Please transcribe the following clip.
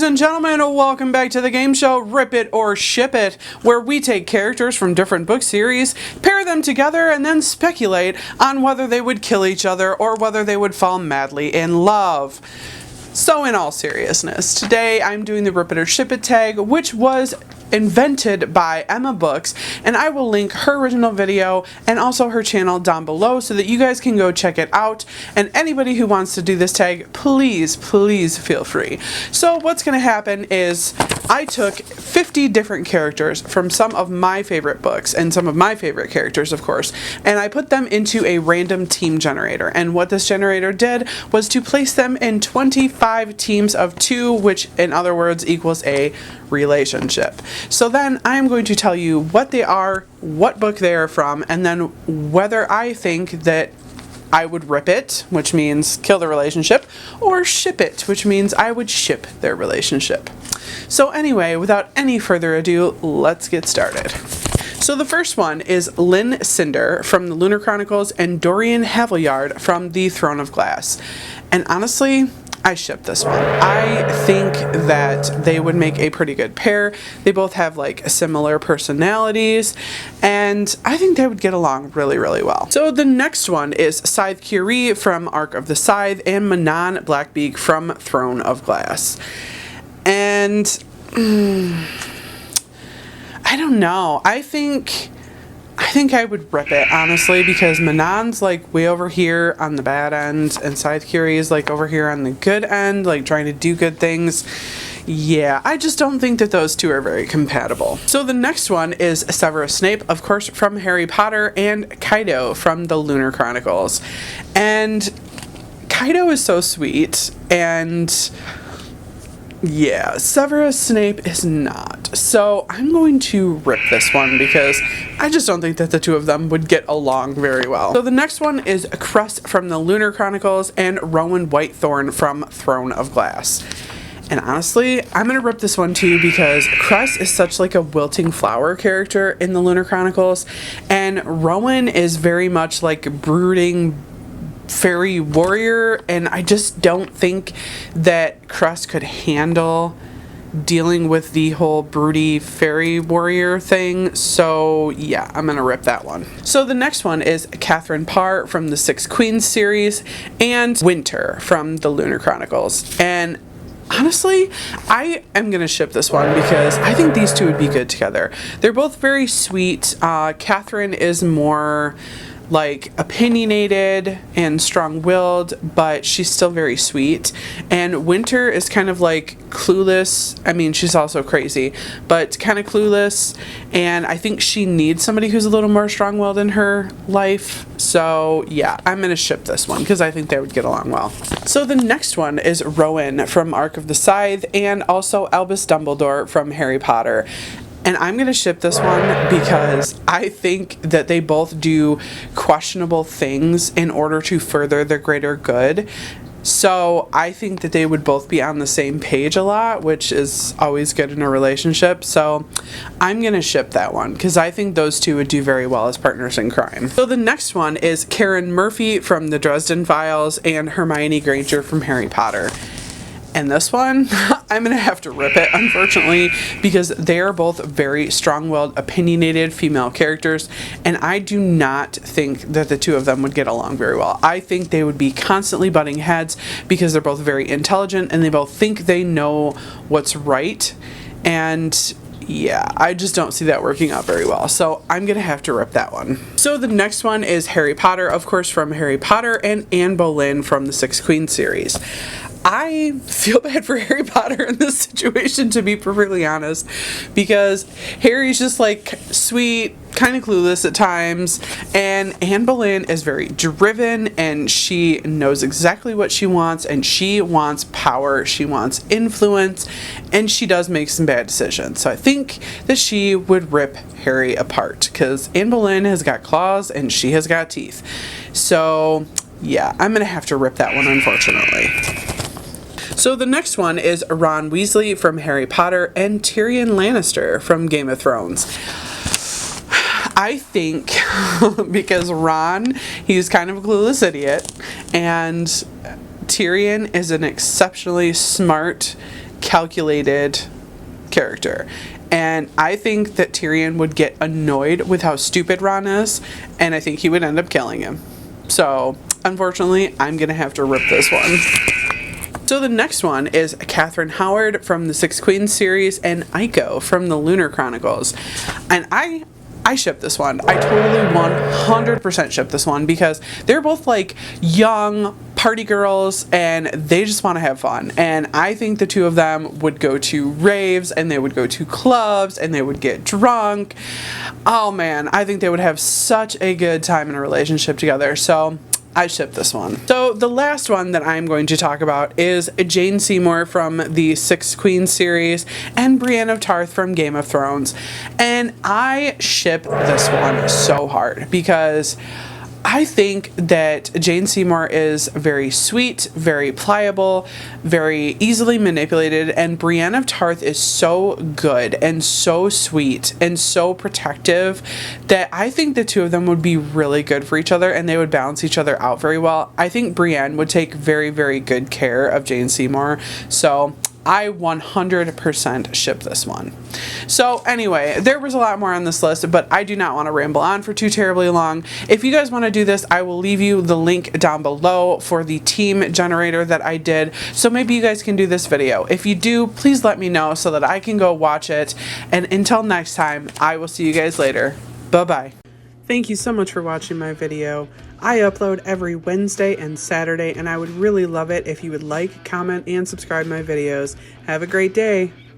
and gentlemen, welcome back to the game show Rip It or Ship It, where we take characters from different book series, pair them together, and then speculate on whether they would kill each other or whether they would fall madly in love. So in all seriousness, today I'm doing the Rip It or Ship It tag, which was invented by Emma Books, and I will link her original video and also her channel down below so that you guys can go check it out, and anybody who wants to do this tag, please feel free. So what's going to happen is I took 50 different characters from some of my favorite books and some of my favorite characters, of course, and I put them into a random team generator, and what this generator did was to place them in 25 teams of 2, which in other words equals a relationship. So then I'm going to tell you what they are, what book they are from, and then whether I think that I would rip it, which means kill the relationship, or ship it, which means I would ship their relationship. So anyway, without any further ado, let's get started. So the first one is Linh Cinder from the Lunar Chronicles and Dorian Havilyard from the Throne of Glass. And honestly, I ship this one. I think that they would make a pretty good pair. They both have like similar personalities, and I think they would get along really well. So the next one is Scythe Fury from Arc of the Scythe and Manon Blackbeak from Throne of Glass. And I don't know. I think I would rip it, honestly, because Manon's like way over here on the bad end and Scythe Fury is like over here on the good end, like trying to do good things. Yeah, I just don't think that those two are very compatible. So the next one is Severus Snape, of course, from Harry Potter, and Kaido from the Lunar Chronicles. And Kaido is so sweet, and yeah, Severus Snape is not. So I'm going to rip this one because I just don't think that the two of them would get along very well. So the next one is Cress from the Lunar Chronicles and Rowan Whitethorn from Throne of Glass. And honestly, I'm going to rip this one too because Cress is such like a wilting flower character in the Lunar Chronicles, and Rowan is very much like a brooding fairy warrior, and I just don't think that Cress could handle dealing with the whole broody fairy warrior thing. So yeah, I'm gonna rip that one. So the next one is Catherine Parr from the Six Queens series and Winter from the Lunar Chronicles. And honestly, I am going to ship this one because I think these two would be good together. They're both very sweet. Catherine is more like opinionated and strong-willed, but she's still very sweet. And Winter is kind of like clueless. I mean, she's also crazy, but kind of clueless. And I think she needs somebody who's a little more strong-willed in her life. So yeah, I'm going to ship this one because I think they would get along well. So the next one is Rowan from Arc of the Scythe and also Albus Dumbledore from Harry Potter. And I'm going to ship this one because I think that they both do questionable things in order to further the greater good. So I think that they would both be on the same page a lot, which is always good in a relationship. So I'm going to ship that one because I think those two would do very well as partners in crime. So the next one is Karen Murphy from the Dresden Files and Hermione Granger from Harry Potter. And this one, I'm going to have to rip it, unfortunately, because they are both very strong-willed, opinionated female characters, and I do not think that the two of them would get along very well. I think they would be constantly butting heads because they're both very intelligent and they both think they know what's right, and yeah, I just don't see that working out very well. So I'm going to have to rip that one. So the next one is Harry Potter, of course, from Harry Potter, and Anne Boleyn from the Six Queens series. I feel bad for Harry Potter in this situation, to be perfectly honest, because Harry's just like sweet, kind of clueless at times, and Anne Boleyn is very driven and she knows exactly what she wants, and she wants power, she wants influence, and she does make some bad decisions. So I think that she would rip Harry apart because Anne Boleyn has got claws and she has got teeth. So yeah, I'm gonna have to rip that one, unfortunately. So the next one is Ron Weasley from Harry Potter and Tyrion Lannister from Game of Thrones. I think because Ron, he's kind of a clueless idiot, and Tyrion is an exceptionally smart calculated character. And I think that Tyrion would get annoyed with how stupid Ron is, and I think he would end up killing him. So, unfortunately, I'm going to have to rip this one. So the next one is Catherine Howard from the Six Queens series and Aiko from the Lunar Chronicles. And I ship this one. I totally 100% ship this one because they're both like young party girls and they just want to have fun. And I think the two of them would go to raves and they would go to clubs and they would get drunk. Oh man, I think they would have such a good time in a relationship together. So I ship this one. So the last one that I'm going to talk about is Jane Seymour from the Six Queens series and Brienne of Tarth from Game of Thrones. And I ship this one so hard because I think that Jane Seymour is very sweet, very pliable, very easily manipulated, and Brienne of Tarth is so good and so sweet and so protective that I think the two of them would be really good for each other and they would balance each other out very well. I think Brienne would take very, very good care of Jane Seymour, so I 100% ship this one. So anyway, there was a lot more on this list, but I do not want to ramble on for too terribly long. If you guys want to do this, I will leave you the link down below for the team generator that I did. So maybe you guys can do this video. If you do, please let me know so that I can go watch it. And until next time, I will see you guys later. Bye-bye. Thank you so much for watching my video. I upload every Wednesday and Saturday, and I would really love it if you would like, comment, and subscribe my videos. Have a great day.